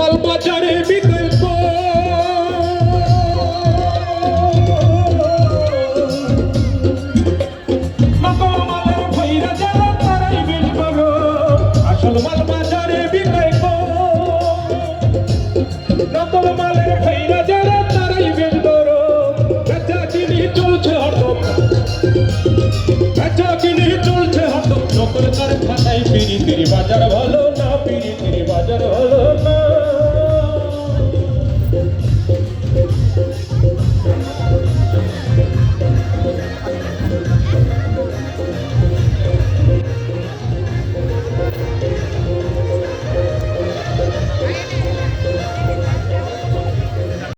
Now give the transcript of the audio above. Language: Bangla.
মাল বাজারে বিকল্প নকল মালের ভৈরা যারা তারাই বেচব গো আসল মাল বাজারে বিকল্প নকল মালের ভৈরা যারা তারাই বেচব গো বেচা কিনি চলছে হরদম বেচা কিনি চলছে হরদম নকল কারখানায় পিরিতির বাজার ভালো